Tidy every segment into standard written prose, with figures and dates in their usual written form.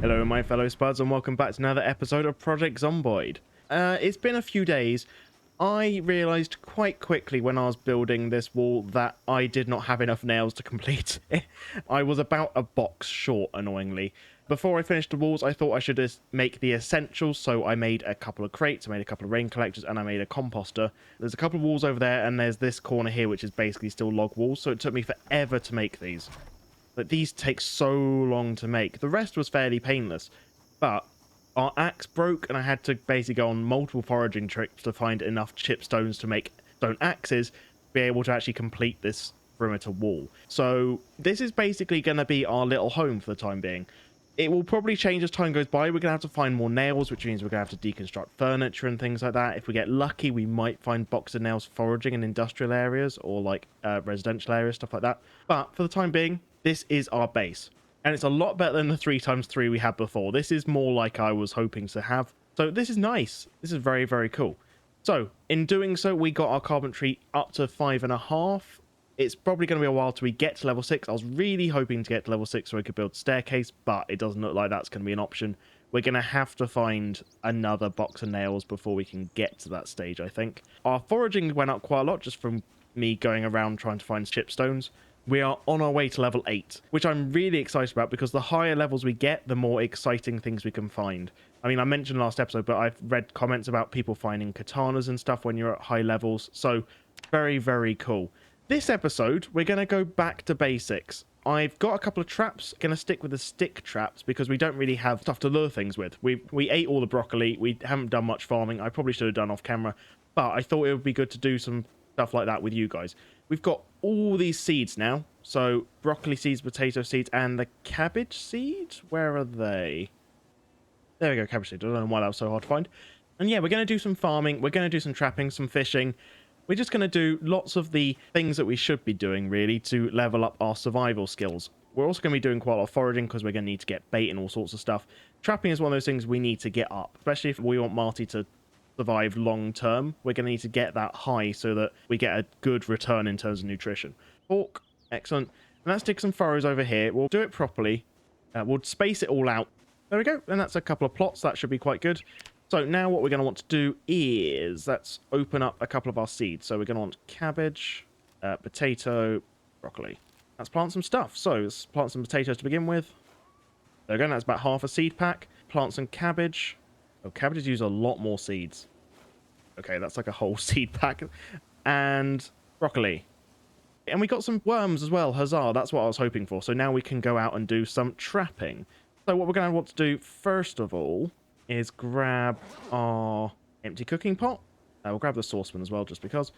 Hello my fellow spuds and welcome back to another episode of Project Zomboid. It's been a few days. I realised quite quickly when I was building this wall that I did not have enough nails to complete it. I was about a box short, annoyingly. Before I finished the walls, I thought I should just make the essentials, so I made a couple of crates, I made a couple of rain collectors, and I made a composter. There's a couple of walls over there, and there's this corner here, which is basically still log walls, so it took me forever to make these. But these take so long to make. The rest was fairly painless, but our axe broke, and I had to basically go on multiple foraging trips to find enough chipstones to make stone axes to be able to actually complete this perimeter wall. So this is basically going to be our little home for the time being. It will probably change as time goes by. We're going to have to find more nails, which means we're going to have to deconstruct furniture and things like that. If we get lucky, we might find boxes of nails foraging in industrial areas or like residential areas, stuff like that. But for the time being, this is our base. And it's a lot better than the 3x3 we had before. This is more like I was hoping to have. So this is nice. This is very, very cool. So in doing so, we got our carpentry up to 5.5. It's probably going to be a while till we get to level 6. I was really hoping to get to level 6 so we could build a staircase, but it doesn't look like that's going to be an option. We're going to have to find another box of nails before we can get to that stage, I think. Our foraging went up quite a lot just from me going around trying to find chipstones. We are on our way to level 8, which I'm really excited about because the higher levels we get, the more exciting things we can find. I mean, I mentioned last episode, but I've read comments about people finding katanas and stuff when you're at high levels. So very, very cool. This episode, we're going to go back to basics. I've got a couple of traps. Going to stick with the stick traps because we don't really have stuff to lure things with. We ate all the broccoli. We haven't done much farming. I probably should have done off camera, but I thought it would be good to do some stuff like that with you guys. We've got all these seeds now. So broccoli seeds, potato seeds, and the cabbage seed. Where are they? There we go, cabbage seed. I don't know why that was so hard to find. And yeah, we're going to do some farming. We're going to do some trapping, some fishing. We're just going to do lots of the things that we should be doing, really, to level up our survival skills. We're also going to be doing quite a lot of foraging because we're going to need to get bait and all sorts of stuff. Trapping is one of those things we need to get up, especially if we want Marty to survive long term. We're going to need to get that high so that we get a good return in terms of nutrition. Pork, excellent. And let's dig some furrows over here. We'll do it properly. We'll space it all out. There we go. And that's a couple of plots. That should be quite good. So now what we're going to want to do is let's open up a couple of our seeds. So we're going to want cabbage, potato, broccoli. Let's plant some stuff. So let's plant some potatoes to begin with. There we go. That's about half a seed pack. Plant some cabbage. Oh, cabbages use a lot more seeds. Okay, that's like a whole seed pack. And broccoli. And we got some worms as well. Huzzah, that's what I was hoping for. So now we can go out and do some trapping. So what we're going to want to do first of all is grab our empty cooking pot. We'll grab the saucepan as well, just because.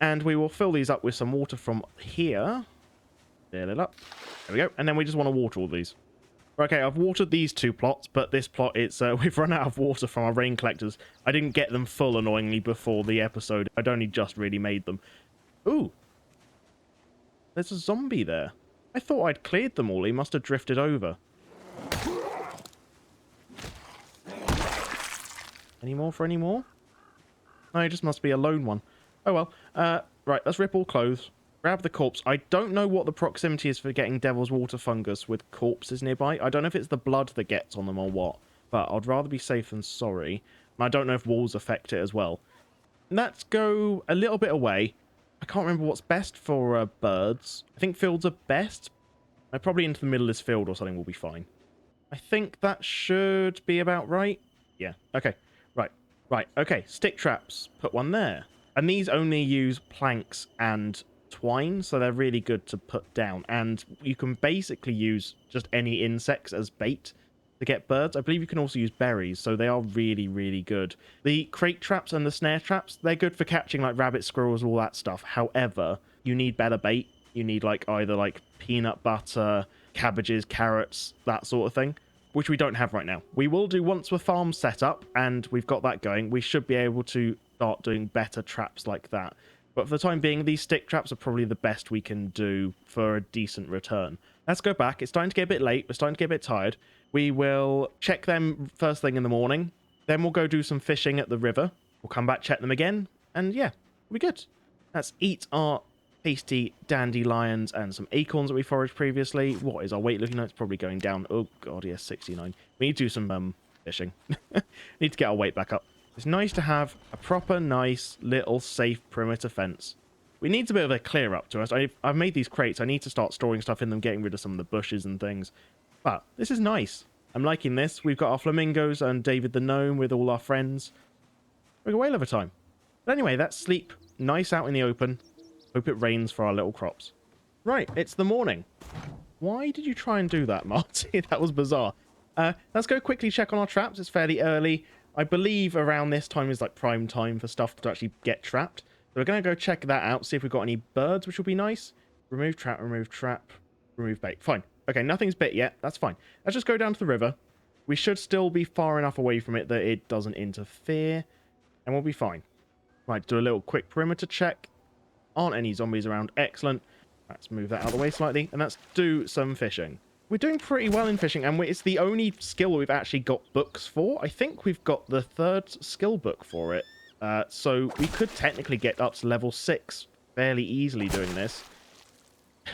And we will fill these up with some water from here. Fill it up. There we go. And then we just want to water all these. Okay, I've watered these two plots, but this plot, we've run out of water from our rain collectors. I didn't get them full, annoyingly, before the episode. I'd only just really made them. Ooh. There's a zombie there. I thought I'd cleared them all. He must have drifted over. Any more for any more? No, it just must be a lone one. Oh well. Right, let's rip all clothes. Grab the corpse. I don't know what the proximity is for getting devil's water fungus with corpses nearby. I don't know if it's the blood that gets on them or what. But I'd rather be safe than sorry. And I don't know if walls affect it as well. Let's go a little bit away. I can't remember what's best for birds. I think fields are best. Probably into the middle of this field or something will be fine. I think that should be about right. Yeah, okay. Right, okay, stick traps. Put one there. And these only use planks and twine, so they're really good to put down. And you can basically use just any insects as bait to get birds. I believe you can also use berries, so they are really, really good. The crate traps and the snare traps, they're good for catching like rabbits, squirrels, all that stuff. However, you need better bait. You need like either like peanut butter, cabbages, carrots, that sort of thing, which we don't have right now. We will do once the farm's set up and we've got that going. We should be able to start doing better traps like that. But for the time being, these stick traps are probably the best we can do for a decent return. Let's go back. It's starting to get a bit late. We're starting to get a bit tired. We will check them first thing in the morning. Then we'll go do some fishing at the river. We'll come back, check them again. And yeah, we'll be good. Let's eat our tasty dandelions and some acorns that we foraged previously. What is our weight looking like? It's probably going down. Oh god, yes, 69. We need to do some fishing. Need to get our weight back up. It's nice to have a proper, nice, little, safe perimeter fence. We need a bit of a clear up to us. I've made these crates. I need to start storing stuff in them, getting rid of some of the bushes and things. But this is nice. I'm liking this. We've got our flamingos and David the gnome with all our friends. We're whale of a time. But anyway, let's sleep nice out in the open. Hope it rains for our little crops. Right, it's the morning. Why did you try and do that, Marty? That was bizarre. Let's go quickly check on our traps. It's fairly early. I believe around this time is like prime time for stuff to actually get trapped. So we're going to go check that out, see if we've got any birds, which will be nice. Remove trap, remove bait. Fine. Okay, nothing's bit yet. That's fine. Let's just go down to the river. We should still be far enough away from it that it doesn't interfere. And we'll be fine. Right, do a little quick perimeter check. Aren't any zombies around. Excellent. Let's move that out of the way slightly. And let's do some fishing. We're doing pretty well in fishing, and it's the only skill we've actually got books for. I think we've got the 3rd skill book for it. So we could technically get up to level 6 fairly easily doing this.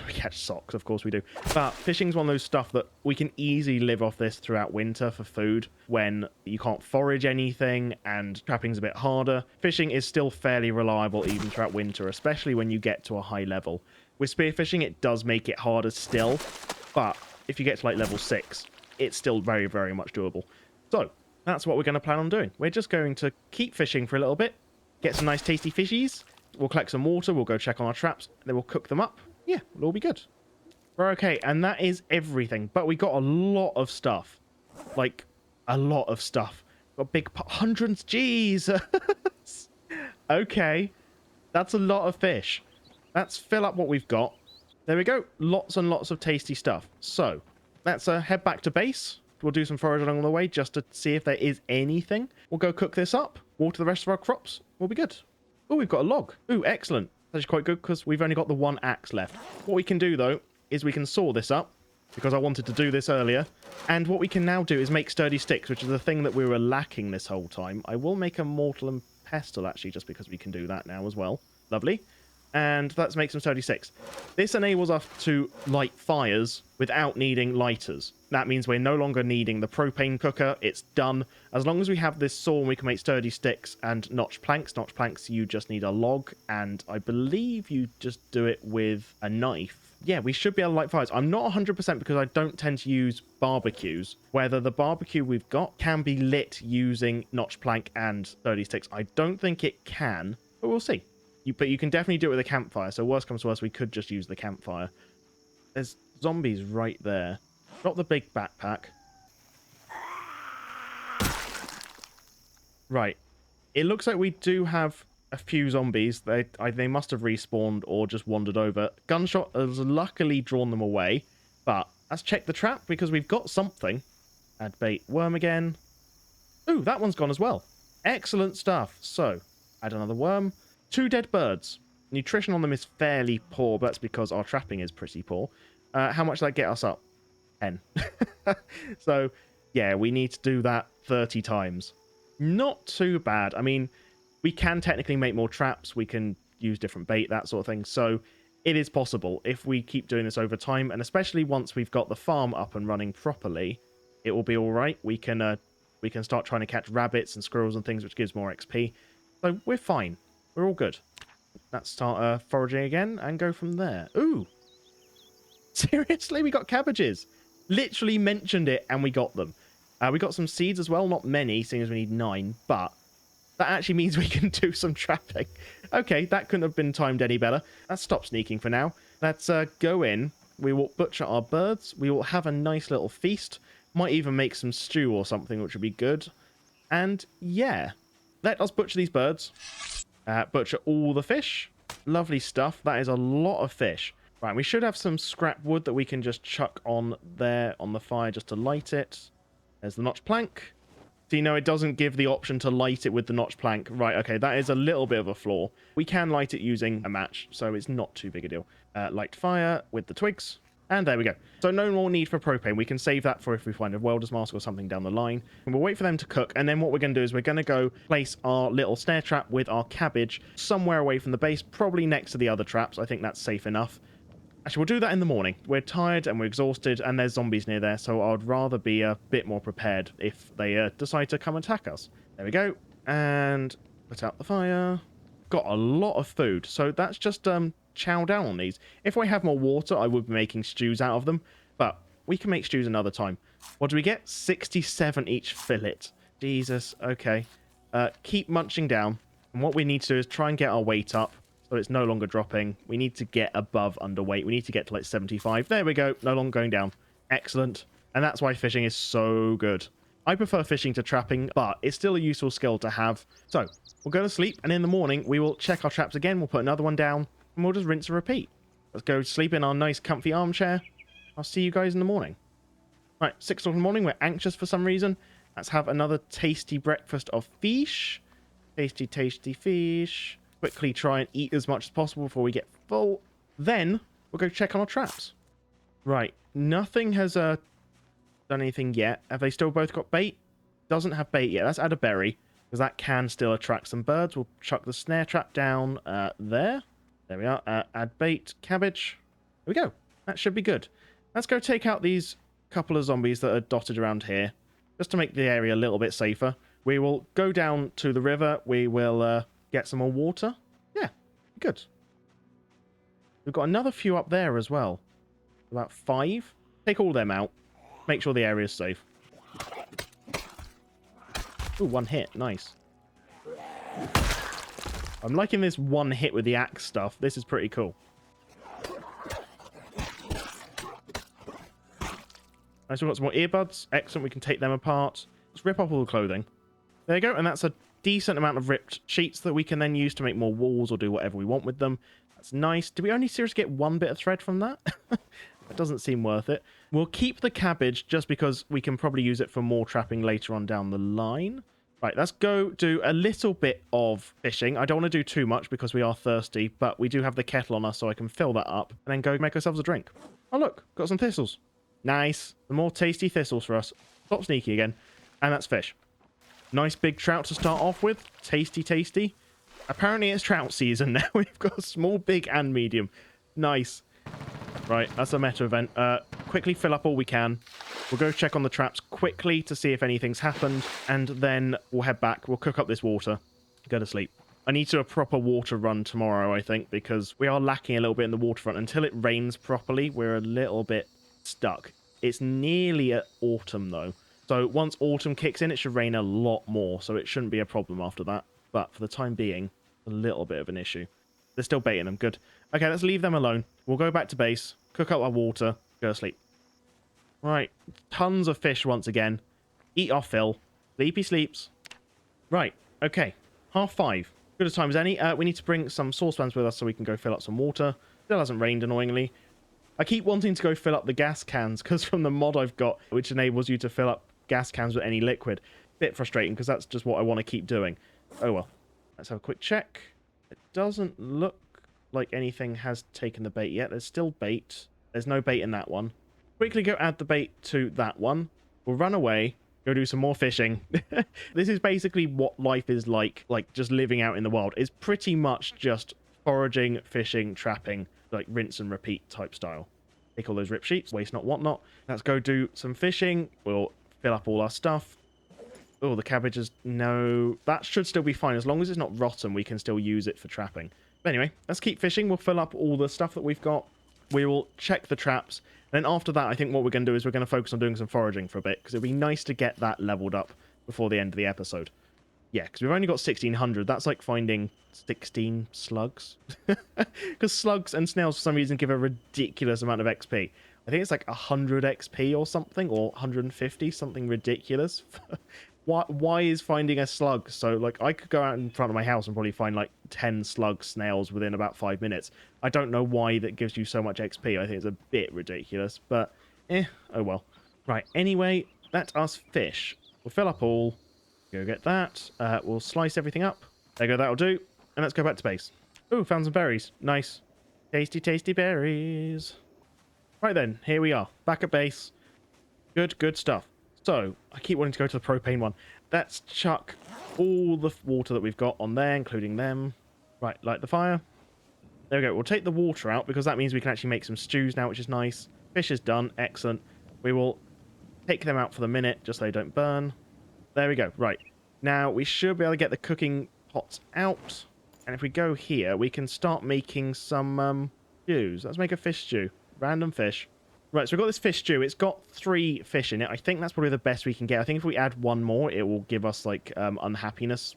We catch socks, of course we do. But fishing's one of those stuff that we can easily live off this throughout winter for food when you can't forage anything and trapping's a bit harder. Fishing is still fairly reliable even throughout winter, especially when you get to a high level. With spearfishing, it does make it harder still, but if you get to like level 6, it's still very, very much doable. So that's what we're going to plan on doing. We're just going to keep fishing for a little bit, get some nice tasty fishies. We'll collect some water, we'll go check on our traps, then we'll cook them up. Yeah, it'll all be good. We're okay, and that is everything. But we got a lot of stuff. Like, a lot of stuff. Got big hundreds. Jesus. Okay. That's a lot of fish. Let's fill up what we've got. There we go. Lots and lots of tasty stuff. So, let's head back to base. We'll do some forage along the way just to see if there is anything. We'll go cook this up. Water the rest of our crops. We'll be good. Oh, we've got a log. Ooh, excellent. That's quite good because we've only got the 1 axe left. What we can do, though, is we can saw this up because I wanted to do this earlier. And what we can now do is make sturdy sticks, which is the thing that we were lacking this whole time. I will make a mortal and pestle, actually, just because we can do that now as well. Lovely. And let's make some sturdy sticks. This enables us to light fires without needing lighters. That means we're no longer needing the propane cooker. It's done. As long as we have this saw, we can make sturdy sticks and notch planks. Notch planks, you just need a log, and I believe you just do it with a knife. Yeah, we should be able to light fires. I'm not 100% because I don't tend to use barbecues. Whether the barbecue we've got can be lit using notch plank and sturdy sticks. I don't think it can, but we'll see. But you can definitely do it with a campfire. So worst comes to worst, we could just use the campfire. There's zombies right there. Drop the big backpack. Right. It looks like we do have a few zombies. They must have respawned or just wandered over. Gunshot has luckily drawn them away. But let's check the trap because we've got something. Add bait. Worm again. Ooh, that one's gone as well. Excellent stuff. So, add another worm. 2 dead birds. Nutrition on them is fairly poor, but that's because our trapping is pretty poor. How much does that get us up? 10. So, yeah, we need to do that 30 times. Not too bad. I mean, we can technically make more traps. We can use different bait, that sort of thing. So, it is possible if we keep doing this over time, and especially once we've got the farm up and running properly, it will be all right. We can start trying to catch rabbits and squirrels and things, which gives more XP. So, we're fine. We're all good. Let's start foraging again and go from there. Ooh! Seriously? We got cabbages! Literally mentioned it and we got them. We got some seeds as well. Not many, seeing as we need 9. But that actually means we can do some trapping. Okay, that couldn't have been timed any better. Let's stop sneaking for now. Let's go in. We will butcher our birds. We will have a nice little feast. Might even make some stew or something, which would be good. And yeah, let us butcher these birds. Butcher all the fish. Lovely stuff. That is a lot of fish. Right, we should have some scrap wood that we can just chuck on there on the fire just to light it. There's the notch plank. So, you know, it doesn't give the option to light it with the notch plank. Right, okay, that is a little bit of a flaw. We can light it using a match, so it's not too big a deal. Light fire with the twigs. And there we go. So no more need for propane. We can save that for if we find a welder's mask or something down the line. And we'll wait for them to cook. And then what we're going to do is we're going to go place our little snare trap with our cabbage somewhere away from the base, probably next to the other traps. I think that's safe enough. Actually, we'll do that in the morning. We're tired and we're exhausted and there's zombies near there. So I'd rather be a bit more prepared if they decide to come attack us. There we go. And put out the fire. Got a lot of food. So that's just chow down on these. If we have more water, I would be making stews out of them, but we can make stews another time. What do we get? 67 each fillet. Jesus. Okay. Keep munching down. And what we need to do is try and get our weight up so it's no longer dropping. We need to get above underweight. We need to get to like 75. There we go. No longer going down. Excellent. And that's why fishing is so good. I prefer fishing to trapping, but it's still a useful skill to have. So we'll go to sleep, and in the morning we will check our traps again. We'll put another one down, and we'll just rinse and repeat. Let's go sleep in our nice comfy armchair. I'll see you guys in the morning. Right, 6 o'clock in the morning. We're anxious for some reason. Let's have another tasty breakfast of fish. Tasty, tasty fish. Quickly try and eat as much as possible before we get full. Then we'll go check on our traps. Right, nothing has done anything yet. Have they still both got bait? Doesn't have bait yet. Let's add a berry, because that can still attract some birds. We'll chuck the snare trap down there. There we are. Add bait, cabbage. There we go. That should be good. Let's go take out these couple of zombies that are dotted around here, just to make the area a little bit safer. We will go down to the river. We will get some more water. Yeah, good. We've got another few up there as well. About 5. Take all them out. Make sure the area is safe. Ooh, 1 hit. Nice. I'm liking this 1 hit with the axe stuff. This is pretty cool. Nice, we've got some more earbuds. Excellent, we can take them apart. Let's rip off all the clothing. There you go, and that's a decent amount of ripped sheets that we can then use to make more walls or do whatever we want with them. That's nice. Did we only seriously get 1 bit of thread from that? That doesn't seem worth it. We'll keep the cabbage just because we can probably use it for more trapping later on down the line. Right, let's go do a little bit of fishing. I don't want to do too much because we are thirsty, but we do have the kettle on us so I can fill that up and then go make ourselves a drink. Oh, look, got some thistles. Nice. The more tasty thistles for us. Stop sneaky again. And that's fish. Nice big trout to start off with. Tasty, tasty. Apparently it's trout season now. We've got small, big, and medium. Nice. Right, that's a meta event. Quickly fill up all we can. We'll go check on the traps quickly to see if anything's happened, and then we'll head back. We'll cook up this water. Go to sleep. I need to do a proper water run tomorrow, I think, because we are lacking a little bit in the waterfront. Until it rains properly, we're a little bit stuck. It's nearly at autumn, though. So once autumn kicks in, it should rain a lot more, so it shouldn't be a problem after that. But for the time being, a little bit of an issue. They're still baiting them. Good. Okay, let's leave them alone. We'll go back to base, cook up our water, go to sleep. Right. Tons of fish once again. Eat our fill. Sleepy sleeps. Right. Okay. 5:30. Good a time as any. We need to bring some saucepans with us so we can go fill up some water. Still hasn't rained, annoyingly. I keep wanting to go fill up the gas cans because from the mod I've got, which enables you to fill up gas cans with any liquid. Bit frustrating because that's just what I want to keep doing. Oh well. Let's have a quick check. It doesn't look like anything has taken the bait yet. There's still bait. There's no bait in that one. Quickly go add the bait to that one. We'll run away. Go do some more fishing. This is basically what life is like just living out in the wild. It's pretty much just foraging, fishing, trapping, like rinse and repeat type style. Take all those rip sheets, waste not, want not. Let's go do some fishing. We'll fill up all our stuff. Oh, the cabbages, no. That should still be fine. As long as it's not rotten, we can still use it for trapping. But anyway, let's keep fishing. We'll fill up all the stuff that we've got. We will check the traps. And then after that, I think what we're going to do is we're going to focus on doing some foraging for a bit, because it'd be nice to get that leveled up before the end of the episode. Yeah, because we've only got 1,600. That's like finding 16 slugs. Because slugs and snails, for some reason, give a ridiculous amount of XP. I think it's like 100 XP or something, or 150, something ridiculous. Why is finding a slug so, like, I could go out in front of my house and probably find like 10 slug snails within about 5 minutes. I don't know why that gives you so much XP. I think it's a bit ridiculous, but oh well. Right, anyway, let us fish. We'll fill up all. Go get that. We'll slice everything up. There you go, that'll do. And let's go back to base. Ooh, found some berries. Nice. Tasty, tasty berries. Right then, here we are. Back at base. Good stuff. So, I keep wanting to go to the propane one. Let's chuck all the water that we've got on there, including them. Right, light the fire. There we go. We'll take the water out because that means we can actually make some stews now, which is nice. Fish is done. Excellent. We will take them out for the minute just so they don't burn. There we go. Right. Now, we should be able to get the cooking pots out. And if we go here, we can start making some stews. Let's make a fish stew. Random fish. Right, so we've got this fish stew. It's got 3 fish in it. I think that's probably the best we can get. I think if we add one more, it will give us, like, unhappiness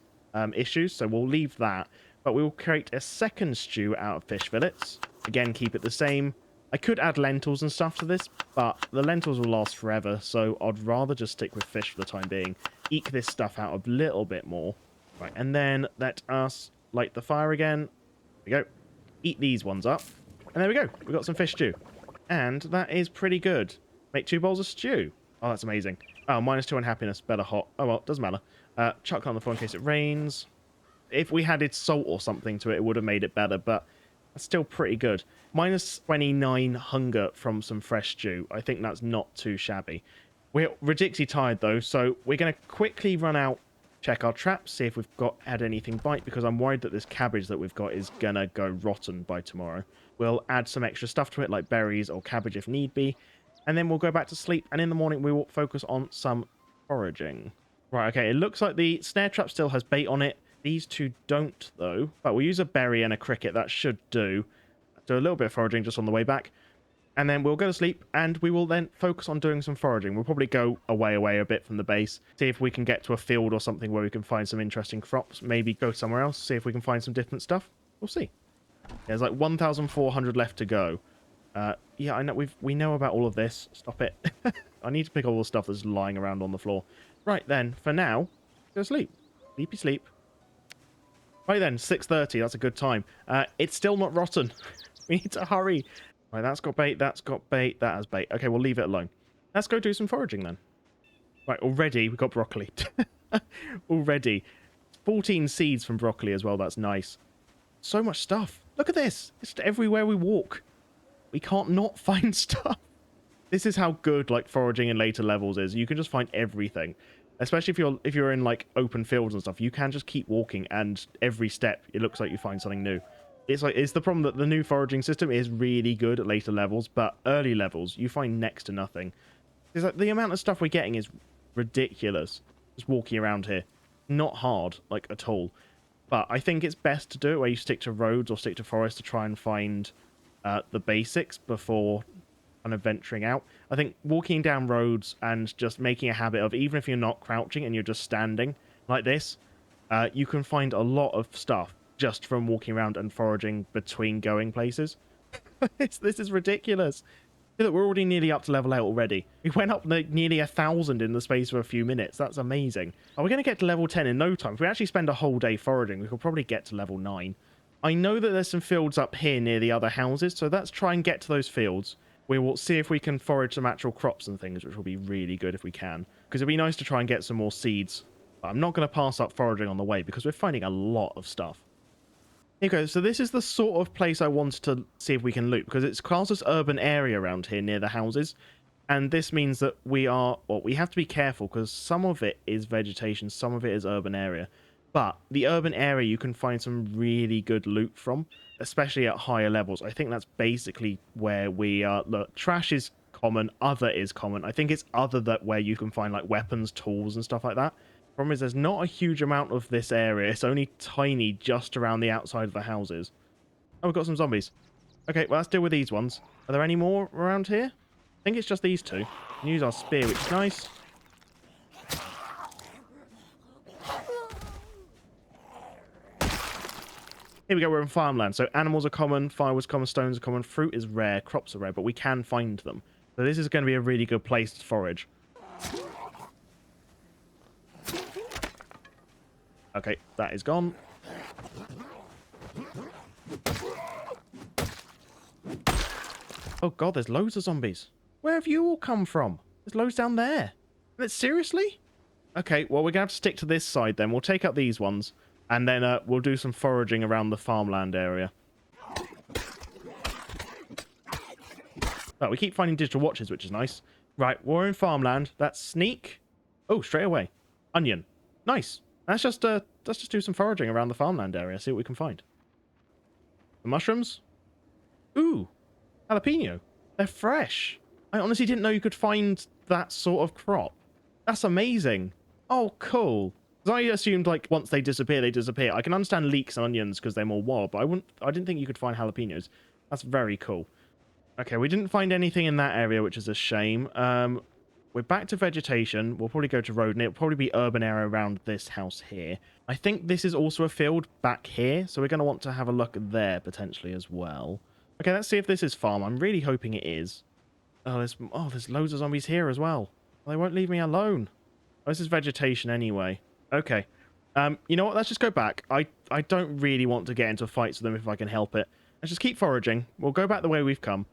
issues. So we'll leave that. But we will create a second stew out of fish fillets. Again, keep it the same. I could add lentils and stuff to this, but the lentils will last forever. So I'd rather just stick with fish for the time being. Eke this stuff out a little bit more. Right, and then let us light the fire again. There we go. Eat these ones up. And there we go. We've got some fish stew. And that is pretty good. Make 2 bowls of stew. Oh, that's amazing. Oh, -2 unhappiness. Better hot. Oh, well, doesn't matter. Chuck on the floor in case it rains. If we added salt or something to it, it would have made it better, but that's still pretty good. -29 hunger from some fresh stew. I think that's not too shabby. We're ridiculously tired, though, so we're going to quickly run out, check our traps, see if we've had anything bite, because I'm worried that this cabbage that we've got is going to go rotten by tomorrow. We'll add some extra stuff to it, like berries or cabbage if need be, and then we'll go back to sleep, and in the morning we will focus on some foraging. Right, okay, it looks like the snare trap still has bait on it. These 2 don't, though. But we'll use a berry and a cricket. That should do. Do a little bit of foraging just on the way back. And then we'll go to sleep, and we will then focus on doing some foraging. We'll probably go away a bit from the base. See if we can get to a field or something where we can find some interesting crops. Maybe go somewhere else, see if we can find some different stuff. We'll see. There's like 1,400 left to go. Yeah, I know we know about all of this. Stop it. I need to pick all the stuff that's lying around on the floor. Right then, for now, go to sleep. Sleepy sleep. Right then, 6:30. That's a good time. It's still not rotten. We need to hurry. Right, that's got bait. That's got bait. That has bait. Okay, we'll leave it alone. Let's go do some foraging then. Right, already we've got broccoli. Already. 14 seeds from broccoli as well. That's nice. So much stuff. Look at this. It's everywhere we walk. We can't not find stuff. This is how good like foraging in later levels is. You can just find everything. Especially if you're in like open fields and stuff, you can just keep walking, and every step it looks like you find something new. It's the problem that the new foraging system is really good at later levels, but early levels you find next to nothing. It's like the amount of stuff we're getting is ridiculous. Just walking around here, not hard like at all. But I think it's best to do it where you stick to roads or stick to forests to try and find the basics before kind of venturing out. I think walking down roads and just making a habit of, even if you're not crouching and you're just standing like this, you can find a lot of stuff just from walking around and foraging between going places. This is ridiculous. Look, we're already nearly up to level 8 already. We went up nearly 1,000 in the space of a few minutes. That's amazing. Are we going to get to level 10 in no time? If we actually spend a whole day foraging, we could probably get to level 9. I know that there's some fields up here near the other houses, so let's try and get to those fields. We will see if we can forage some actual crops and things, which will be really good if we can. Because it'd be nice to try and get some more seeds. But I'm not going to pass up foraging on the way, because we're finding a lot of stuff. Here we go. So this is the sort of place I wanted to see if we can loot, because it's classed as urban area around here near the houses. And this means that we have to be careful, because some of it is vegetation, some of it is urban area. But the urban area you can find some really good loot from, especially at higher levels. I think that's basically where we are. Look, trash is common, other is common. I think it's other that where you can find like weapons, tools and stuff like that. Problem is there's not a huge amount of this area. It's only tiny just around the outside of the houses. Oh, we've got some zombies. Okay, well, let's deal with these ones. Are there any more around here? I think it's just these 2. We can use our spear, which is nice. Here we go, we're in farmland. So animals are common, firewood's common, stones are common, fruit is rare, crops are rare, but we can find them. So this is going to be a really good place to forage. Okay, that is gone. Oh god, there's loads of zombies. Where have you all come from? There's loads down there. Seriously? Okay, well, we're going to have to stick to this side then. We'll take out these ones, and then we'll do some foraging around the farmland area. Oh, we keep finding digital watches, which is nice. Right, we're in farmland. That's sneak. Oh, straight away. Onion. Nice. Let's just do some foraging around the farmland area, see what we can find. The mushrooms. Ooh, jalapeno. They're fresh. I honestly didn't know you could find that sort of crop. That's amazing. Oh, cool. Because I assumed, like, once they disappear, they disappear. I can understand leeks and onions because they're more wild, but I didn't think you could find jalapenos. That's very cool. Okay, we didn't find anything in that area, which is a shame. We're back to vegetation. We'll probably go to road, and it'll probably be urban area around this house here. I think this is also a field back here, so we're going to want to have a look there potentially as well. Okay, let's see if this is farm. I'm really hoping it is. Oh, there's loads of zombies here as well. They won't leave me alone. Oh, this is vegetation anyway. Okay. You know what? Let's just go back. I don't really want to get into fights with them if I can help it. Let's just keep foraging. We'll go back the way we've come.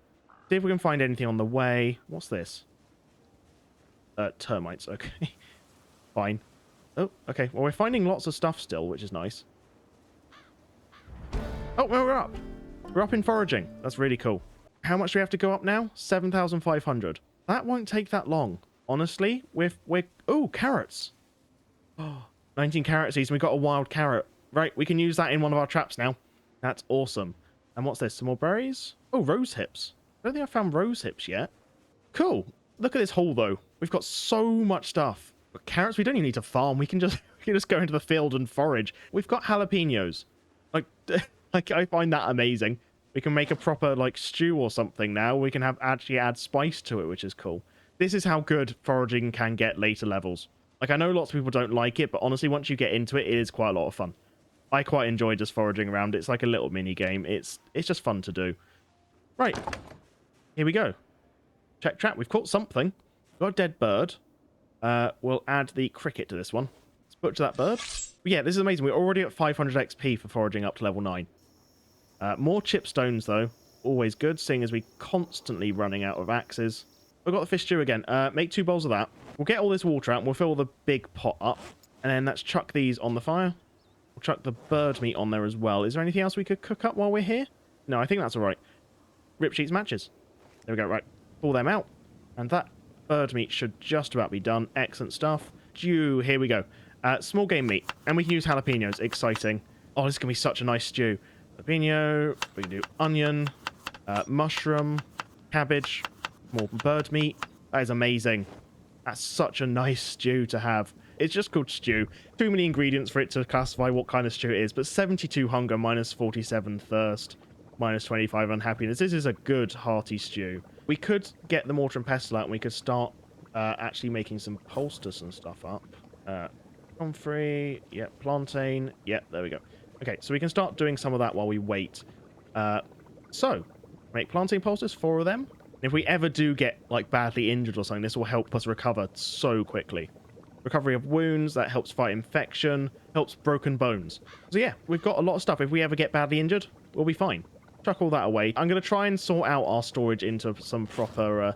See if we can find anything on the way. What's this? Termites. Okay. Fine. Oh, okay. Well, we're finding lots of stuff still, which is nice. Oh, well, we're up. We're up in foraging. That's really cool. How much do we have to go up now? 7,500. That won't take that long. Honestly, we're... Oh, carrots. Oh, 19 carrot seeds, and we got a wild carrot. Right, we can use that in one of our traps now. That's awesome. And what's this? Some more berries? Oh, rose hips. I don't think I found rose hips yet. Cool. Look at this haul, though. We've got so much stuff. But carrots, we don't even need to farm. We can just go into the field and forage. We've got jalapenos. Like, I find that amazing. We can make a proper, like, stew or something now. We can actually add spice to it, which is cool. This is how good foraging can get later levels. Like, I know lots of people don't like it, but honestly, once you get into it, it is quite a lot of fun. I quite enjoy just foraging around. It's like a little mini game. It's just fun to do. Right. Here we go. Check trap. We've caught something. We've got a dead bird. We'll add the cricket to this one. Let's butcher that bird. But yeah, this is amazing. We're already at 500 XP for foraging up to level 9. More chipstones, though. Always good, seeing as we're constantly running out of axes. We've got the fish stew again. Make 2 bowls of that. We'll get all this water out, and we'll fill the big pot up. And then let's chuck these on the fire. We'll chuck the bird meat on there as well. Is there anything else we could cook up while we're here? No, I think that's all right. Rip sheets matches. There we go. Right. Pull them out. And that bird meat should just about be done. Excellent stuff. Stew. Here we go. Small game meat. And we can use jalapenos. Exciting. Oh, this is going to be such a nice stew. Jalapeno. We can do onion. Mushroom. Cabbage. More bird meat. That is amazing. That's such a nice stew to have. It's just called stew. Too many ingredients for it to classify what kind of stew it is. But 72 hunger, minus 47 thirst, minus 25 unhappiness. This is a good hearty stew. We could get the mortar and pestle out and we could start actually making some poultice and stuff up. Comfrey, yep, plantain, yep, there we go. Okay, so we can start doing some of that while we wait. So, make plantain poultice, 4 of them. If we ever do get like badly injured or something, this will help us recover so quickly. Recovery of wounds, that helps fight infection, helps broken bones. So yeah, we've got a lot of stuff. If we ever get badly injured, we'll be fine. Chuck all that away. I'm going to try and sort out our storage into some proper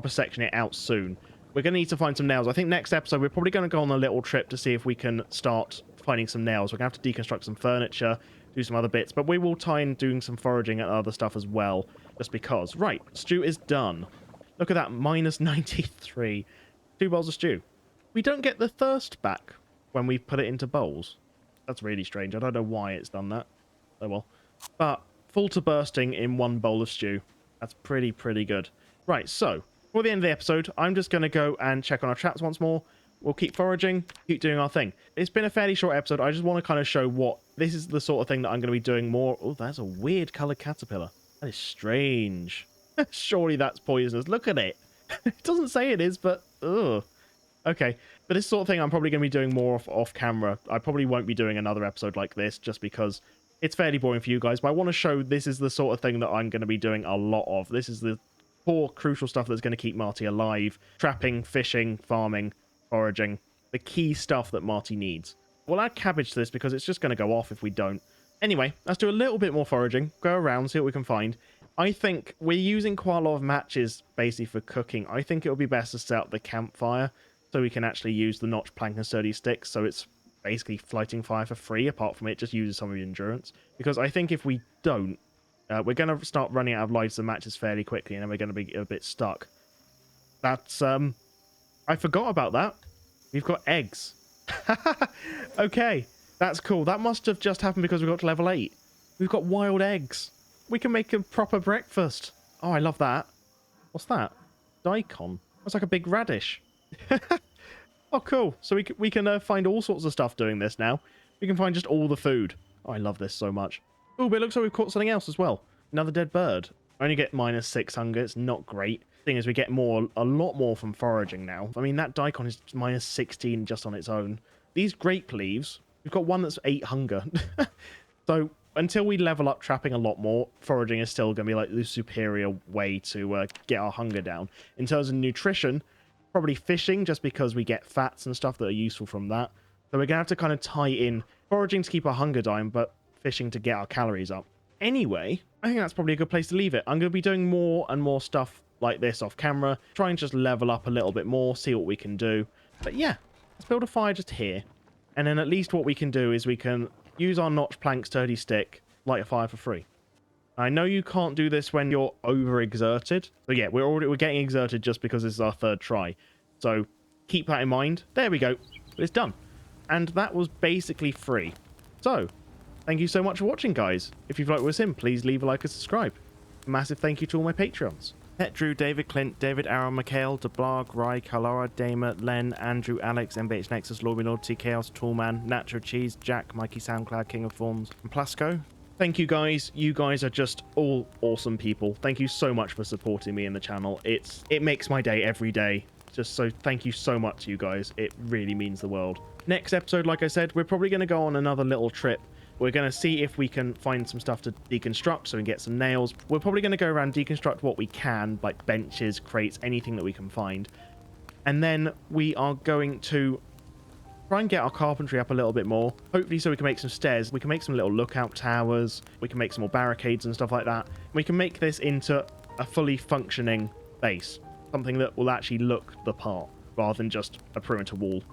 section it out soon. We're going to need to find some nails. I think next episode we're probably going to go on a little trip to see if we can start finding some nails. We're going to have to deconstruct some furniture, do some other bits, but we will tie in doing some foraging and other stuff as well, just because. Right, stew is done. Look at that, minus 93. 2 bowls of stew. We don't get the thirst back when we put it into bowls. That's really strange. I don't know why it's done that. Oh well. But full to bursting in 1 bowl of stew. That's pretty good. Right, so for the end of the episode, I'm just going to go and check on our traps once more. We'll keep foraging, keep doing our thing. It's been a fairly short episode. I just want to kind of show what... This is the sort of thing that I'm going to be doing more... Oh, that's a weird coloured caterpillar. That is strange. Surely that's poisonous. Look at it. It doesn't say it is, but... Ugh. Okay, but this sort of thing I'm probably going to be doing more off camera. I probably won't be doing another episode like this just because it's fairly boring for you guys, but I want to show this is the sort of thing that I'm going to be doing a lot of. This is the core crucial stuff that's going to keep Marty alive. Trapping, fishing, farming, foraging. The key stuff that Marty needs. We'll add cabbage to this because it's just going to go off if we don't. Anyway, let's do a little bit more foraging. Go around, see what we can find. I think we're using quite a lot of matches basically for cooking. I think it would be best to set up the campfire so we can actually use the notch, plank, and sturdy sticks, so it's basically lighting fire for free, apart from it just uses some of your endurance. Because I think if we don't, We're going to start running out of lives and matches fairly quickly, and then we're going to be a bit stuck. That's, I forgot about that. We've got eggs. Okay, that's cool. That must have just happened because we got to level 8. We've got wild eggs. We can make a proper breakfast. Oh, I love that. What's that? Daikon. That's like a big radish. Oh, cool. So we can find all sorts of stuff doing this now. We can find just all the food. Oh, I love this so much. Oh, but it looks like we've caught something else as well. Another dead bird. I only get -6 hunger. It's not great. Thing is, we get a lot more from foraging now. I mean, that daikon is -16 just on its own. These grape leaves, we've got one that's 8 hunger. So until we level up trapping a lot more, foraging is still going to be like the superior way to get our hunger down. In terms of nutrition, probably fishing, just because we get fats and stuff that are useful from that. So we're going to have to kind of tie in foraging to keep our hunger down, but fishing to get our calories up. Anyway, I think that's probably a good place to leave it. I'm going to be doing more and more stuff like this off camera, try and just level up a little bit more, see what we can do. But yeah, let's build a fire just here. And then at least what we can do is we can use our notch plank sturdy stick, light a fire for free. I know you can't do this when you're overexerted. So yeah, we're getting exerted just because this is our 3rd try. So keep that in mind. There we go. It's done. And that was basically free. So thank you so much for watching, guys. If you've liked what was in, please leave a like and subscribe. A massive thank you to all my Patreons. Pet Drew, David Clint, David Aaron, Mikhail, DeBlarg, Rye, Kalara, Damer, Len, Andrew, Alex, MBH Nexus, Lord Lord, T Chaos, Toolman, Nacho Cheese, Jack, Mikey SoundCloud, King of Forms, and Plasco. Thank you guys. You guys are just all awesome people. Thank you so much for supporting me in the channel. It makes my day every day. Just so thank you so much to you guys. It really means the world. Next episode, like I said, we're probably going to go on another little trip. We're going to see if we can find some stuff to deconstruct so we can get some nails. We're probably going to go around deconstruct what we can, like benches, crates, anything that we can find. And then we are going to try and get our carpentry up a little bit more. Hopefully so we can make some stairs. We can make some little lookout towers. We can make some more barricades and stuff like that. We can make this into a fully functioning base. Something that will actually look the part, rather than just a perimeter wall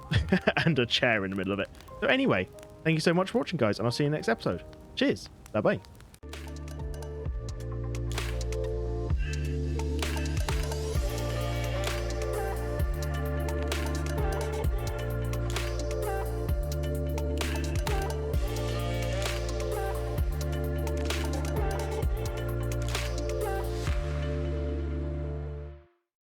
and a chair in the middle of it. So anyway, thank you so much for watching, guys, and I'll see you next episode. Cheers. Bye-bye.